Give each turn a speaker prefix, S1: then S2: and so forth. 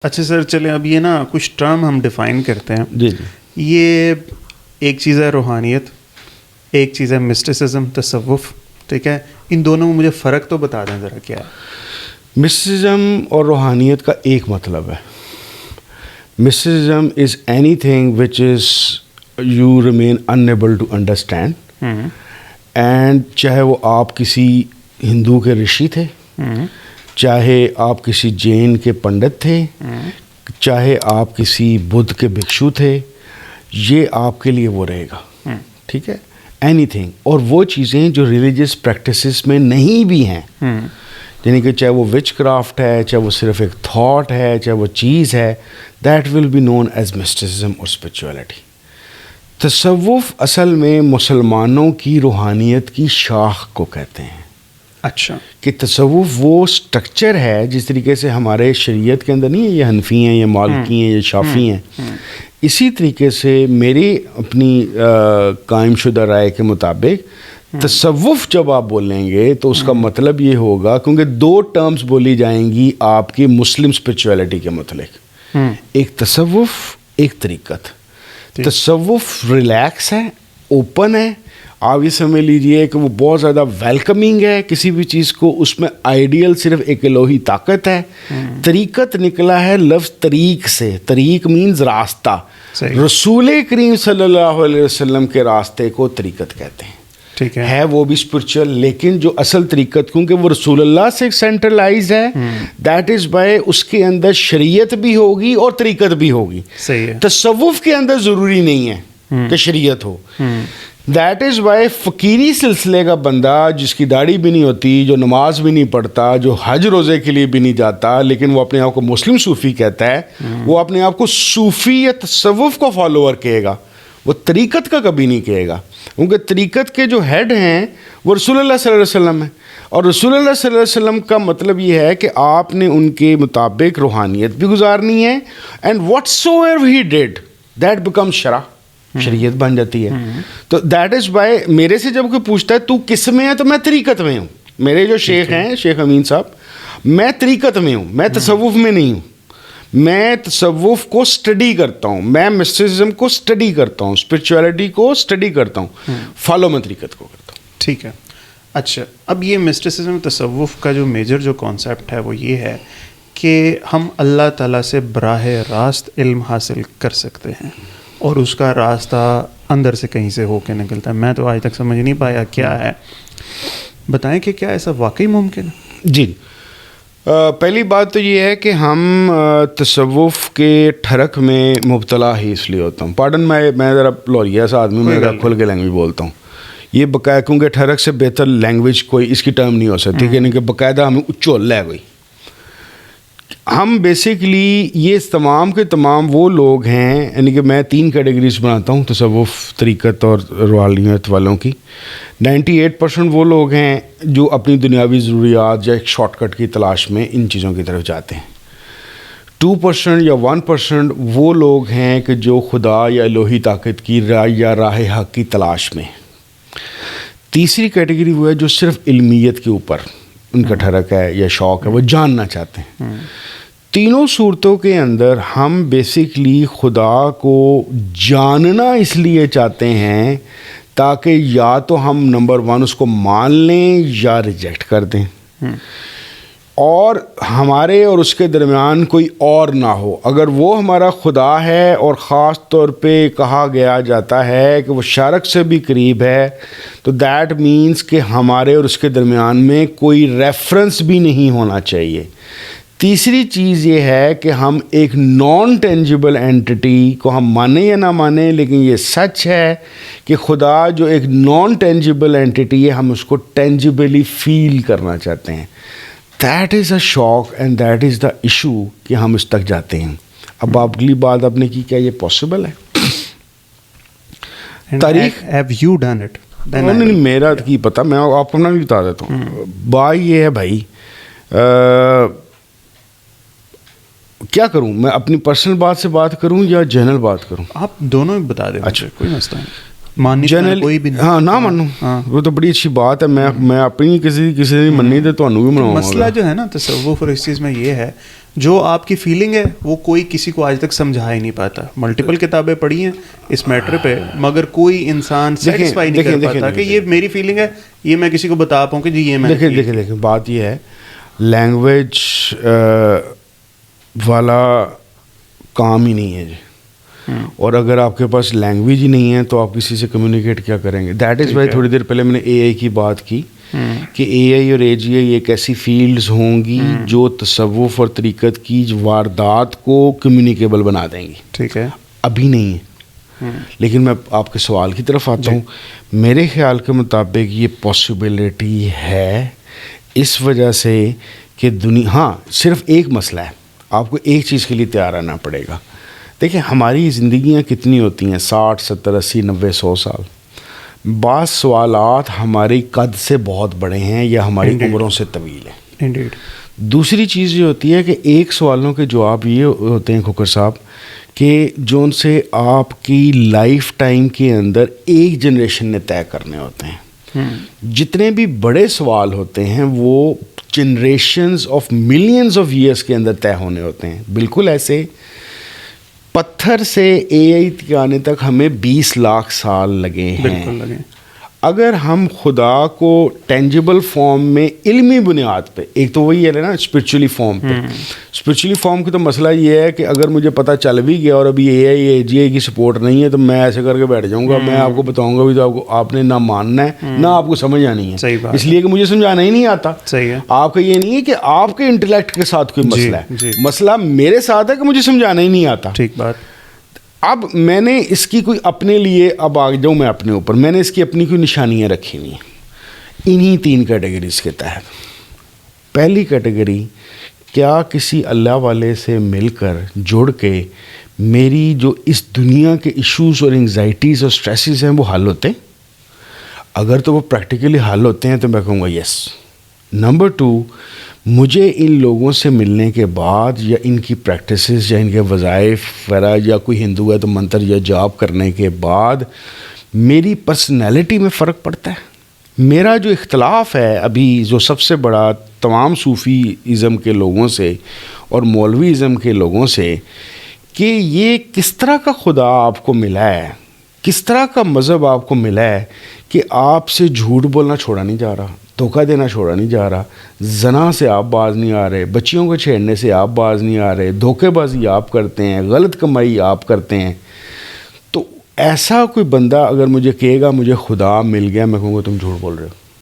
S1: اچھا سر، چلیں اب یہ نا کچھ ٹرم ہم ڈیفائن کرتے ہیں.
S2: جی جی.
S1: یہ ایک چیز ہے روحانیت، ایک چیز ہے مسٹسزم، تصوف. ٹھیک ہے، ان دونوں میں مجھے فرق تو بتا دیں ذرا کیا ہے.
S2: مسٹسزم اور روحانیت کا ایک مطلب ہے. Mysticism is anything which is you remain unable to understand, and چاہے وہ آپ کسی ہندو کے رشی تھے، چاہے آپ کسی جین کے پنڈت تھے، چاہے آپ کسی بدھ کے بھکشو تھے، یہ آپ کے لیے وہ رہے گا. ٹھیک ہے، اینی تھنگ. اور وہ چیزیں جو ریلیجیس پریکٹسز میں نہیں بھی ہیں، یعنی کہ چاہے وہ وچ کرافٹ ہے، چاہے وہ صرف ایک تھاٹ ہے، چاہے وہ چیز ہے، that will be known as mysticism اور اسپرچولیٹی. تصوف اصل میں مسلمانوں کی روحانیت کی شاخ کو کہتے ہیں.
S1: اچھا،
S2: کہ تصوف وہ سٹرکچر ہے جس طریقے سے ہمارے شریعت کے اندر نہیں ہے یہ حنفی ہیں، یہ مالکی ہیں، یہ شافی ہیں. اسی طریقے سے میری اپنی قائم شدہ رائے کے مطابق تصوف جب آپ بولیں گے تو اس کا مطلب یہ ہوگا، کیونکہ دو ٹرمز بولی جائیں گی آپ کی مسلم اسپرچولیٹی کے متعلق، ایک تصوف، ایک طریقت. تصوف ریلیکس ہے، اوپن ہے. آپ یہ سمجھ لیجئے کہ وہ بہت زیادہ ویلکمنگ ہے کسی بھی چیز کو، اس میں آئیڈیل صرف ایک الوہی طاقت ہے. طریقت نکلا ہے لفظ طریق سے، طریق مینز راستہ. رسول کریم صلی اللہ علیہ وسلم کے راستے کو طریقت کہتے ہیں.
S1: ٹھیک
S2: ہے وہ بھی اسپرچل، لیکن جو اصل طریقت کیونکہ وہ رسول اللہ سے سینٹرلائز ہے، دیٹ از بائی اس کے اندر شریعت بھی ہوگی اور طریقت بھی ہوگی.
S1: صحیح ہے.
S2: تصوف کے اندر ضروری نہیں ہے کہ شریعت ہو. دیٹ از وائی فقیری سلسلے کا بندہ جس کی داڑھی بھی نہیں ہوتی، جو نماز بھی نہیں پڑھتا، جو حج روزے کے لیے بھی نہیں جاتا، لیکن وہ اپنے آپ کو مسلم صوفی کہتا ہے، وہ اپنے آپ کو صوفی یا تصوف کو فالوور کہے گا، وہ طریقت کا کبھی نہیں کہے گا. کیونکہ طریقت کے جو ہیڈ ہیں وہ رسول اللہ صلی اللہ علیہ وسلم ہیں، اور رسول اللہ صلی اللہ علیہ وسلم کا مطلب یہ ہے کہ آپ نے ان کے مطابق روحانیت بھی گزارنی ہے، and what so ever he did that become شرع، شریعت بن جاتی ہے. تو دیٹ از بائی میرے سے جب کوئی پوچھتا ہے تو کس میں ہے، تو میں طریقت میں ہوں. میرے جو شیخ ہیں شیخ امین صاحب، میں طریقت میں ہوں، میں تصوف میں نہیں ہوں. میں تصوف کو اسٹڈی کرتا ہوں، میں مسٹسزم کو اسٹڈی کرتا ہوں، اسپرچولیٹی کو اسٹڈی کرتا ہوں، فالو میں طریقت کو کرتا ہوں.
S1: ٹھیک ہے. اچھا، اب یہ مسٹسزم تصوف کا جو میجر جو کانسیپٹ ہے وہ یہ ہے کہ ہم اللہ تعالیٰ سے براہ راست علم حاصل کر سکتے ہیں، اور اس کا راستہ اندر سے کہیں سے ہو کے نکلتا ہے. میں تو آج تک سمجھ نہیں پایا کیا ہے. بتائیں کہ کیا ایسا واقعی ممکن ہے؟
S2: جی، پہلی بات تو یہ ہے کہ ہم تصوف کے ٹھرک میں مبتلا ہی اس لیے ہوتا ہوں. پارڈن میں ذرا لوریا سا آدمی، میں ذرا کھل کے لینگویج بولتا ہوں. یہ باقاعدہ کیونکہ ٹھرک سے بہتر لینگویج کوئی اس کی ٹرم نہیں ہو سکتی، یعنی کہ باقاعدہ ہمیں اچول ہے کوئی. ہم بیسکلی یہ تمام کے تمام وہ لوگ ہیں، یعنی کہ میں 3 کیٹیگریز بناتا ہوں تصوف، طریقت اور روحانیت والوں کی. 98% وہ لوگ ہیں جو اپنی دنیاوی ضروریات یا ایک شارٹ کٹ کی تلاش میں ان چیزوں کی طرف جاتے ہیں. 2% یا 1% وہ لوگ ہیں کہ جو خدا یا الوہی طاقت کی یا راہ حق کی تلاش میں. تیسری کیٹیگری وہ ہے جو صرف علمیت کے اوپر ان کا ٹھرک ہے یا شوق ہے، وہ جاننا چاہتے ہیں. تینوں صورتوں کے اندر ہم بیسکلی خدا کو جاننا اس لیے چاہتے ہیں تاکہ یا تو ہم نمبر 1 اس کو مان لیں یا ریجیکٹ کر دیں، اور ہمارے اور اس کے درمیان کوئی اور نہ ہو. اگر وہ ہمارا خدا ہے اور خاص طور پہ کہا گیا جاتا ہے کہ وہ شارک سے بھی قریب ہے، تو دیٹ مینس کہ ہمارے اور اس کے درمیان میں کوئی ریفرنس بھی نہیں ہونا چاہیے. تیسری چیز یہ ہے کہ ہم ایک نان ٹینجیبل اینٹی کو ہم مانیں یا نہ مانیں، لیکن یہ سچ ہے کہ خدا جو ایک نان ٹینجیبل اینٹی ہے، ہم اس کو ٹینجیبلی فیل کرنا چاہتے ہیں. دیٹ از اے شوق and that is the issue کہ ہم اس تک جاتے ہیں. اب آپ اگلی بات آپ نے کی، کیا یہ پاسبل ہے؟ تاریخ نہیں میرا کی پتہ، میں آپ اپنا بھی بتا دیتا ہوں. بات یہ ہے بھائی، کیا کروں میں، اپنی پرسنل بات سے بات کروں یا جنرل بات کروں؟
S1: آپ دونوں بتا دیں. اچھا، کوئی مسئلہ نہیں. ماننی کوئی بھی نہیں.
S2: ہاں نہ مانو, وہ تو بڑی اچھی بات ہے. میں اپنی کسی نے مننی تو تھانوں بھی مناؤں گا.
S1: مسئلہ جو ہے نا تصوف اور اس چیز میں یہ ہے, جو آپ کی فیلنگ ہے وہ کوئی کسی کو آج تک سمجھا ہی نہیں پاتا. ملٹیپل کتابیں پڑھی ہیں اس میٹر پہ, مگر کوئی انسان سیٹسفائی نہیں کر پاتا کہ یہ میری فیلنگ ہے, یہ میں کسی کو بتا پاؤں کہ جی یہ میں.
S2: دیکھیں بات یہ ہے, لینگویج والا کام ہی نہیں ہے جی. اور اگر آپ کے پاس لینگویج ہی نہیں ہے تو آپ کسی سے کمیونیکیٹ کیا کریں گے. دیٹ از وائی تھوڑی دیر پہلے میں نے اے آئی کی بات کی کہ اے آئی اور اے جی آئی ایک ایسی فیلڈز ہوں گی جو تصوف اور طریقت کی واردات کو کمیونیکیبل بنا دیں گی.
S1: ٹھیک ہے,
S2: ابھی نہیں ہے. لیکن میں آپ کے سوال کی طرف آتا ہوں. میرے خیال کے مطابق یہ پاسبلٹی ہے اس وجہ سے کہ دنیا, ہاں صرف ایک مسئلہ ہے, آپ کو ایک چیز کے لیے تیار رہنا پڑے گا. دیکھیں ہماری زندگیاں کتنی ہوتی ہیں, 60 70 80 90 100 سال. بعض سوالات ہماری قد سے بہت بڑے ہیں یا ہماری عمروں سے طویل ہیں. دوسری چیز یہ ہوتی ہے کہ ایک سوالوں کے جواب یہ ہوتے ہیں کھوکر صاحب کہ جو ان سے آپ کی لائف ٹائم کے اندر ایک جنریشن نے طے کرنے ہوتے ہیں. جتنے بھی بڑے سوال ہوتے ہیں وہ generations of millions of years کے اندر طے ہونے ہوتے ہیں. بالکل ایسے پتھر سے اے آئی کے آنے تک ہمیں 20 لاکھ سال لگے ہیں. اگر ہم خدا کو ٹینجیبل فارم میں علمی بنیاد پہ, ایک تو وہی ہے نا اسپرچولی فارم پہ, اسپرچولی فارم کی تو مسئلہ یہ ہے کہ اگر مجھے پتہ چل بھی گیا اور ابھی اے آئی اے جی آئی کی سپورٹ نہیں ہے تو میں ایسے کر کے بیٹھ جاؤں گا, میں آپ کو بتاؤں گا بھی تو آپ نے نہ ماننا ہے نہ آپ کو سمجھ آنی ہے, اس لیے کہ مجھے سمجھانا ہی نہیں آتا. آپ کا یہ نہیں ہے کہ آپ کے انٹلیکٹ کے ساتھ کوئی مسئلہ ہے, مسئلہ میرے ساتھ ہے کہ مجھے سمجھانا ہی نہیں آتا.
S1: ٹھیک بات.
S2: اب میں نے اس کی کوئی اپنے لیے, اب آ جاؤں میں اپنے اوپر, میں نے اس کی اپنی کوئی نشانیاں رکھی ہوئی ہیں انہی 3 کیٹیگریز کے تحت. پہلی کیٹیگری, کیا کسی اللہ والے سے مل کر جڑ کے میری جو اس دنیا کے ایشوز اور انگزائٹیز اور سٹریسز ہیں وہ حل ہوتے ہیں؟ اگر تو وہ پریکٹیکلی حل ہوتے ہیں تو میں کہوں گا یس. نمبر 2, مجھے ان لوگوں سے ملنے کے بعد یا ان کی پریکٹسز یا ان کے وظائف وغیرہ, یا کوئی ہندو ہے تو منتر یا جاب کرنے کے بعد میری پرسنالٹی میں فرق پڑتا ہے. میرا جو اختلاف ہے ابھی جو سب سے بڑا تمام صوفی ازم کے لوگوں سے اور مولوی ازم کے لوگوں سے, کہ یہ کس طرح کا خدا آپ کو ملا ہے, کس طرح کا مذہب آپ کو ملا ہے کہ آپ سے جھوٹ بولنا چھوڑا نہیں جا رہا, دھوکہ دینا چھوڑا نہیں جا رہا, زنا سے آپ باز نہیں آ رہے, بچیوں کو چھیڑنے سے آپ باز نہیں آ رہے, دھوکے بازی آپ کرتے ہیں, غلط کمائی آپ کرتے ہیں. تو ایسا کوئی بندہ اگر مجھے کہے گا مجھے خدا مل گیا, میں کہوں گا تم جھوٹ بول رہے ہو.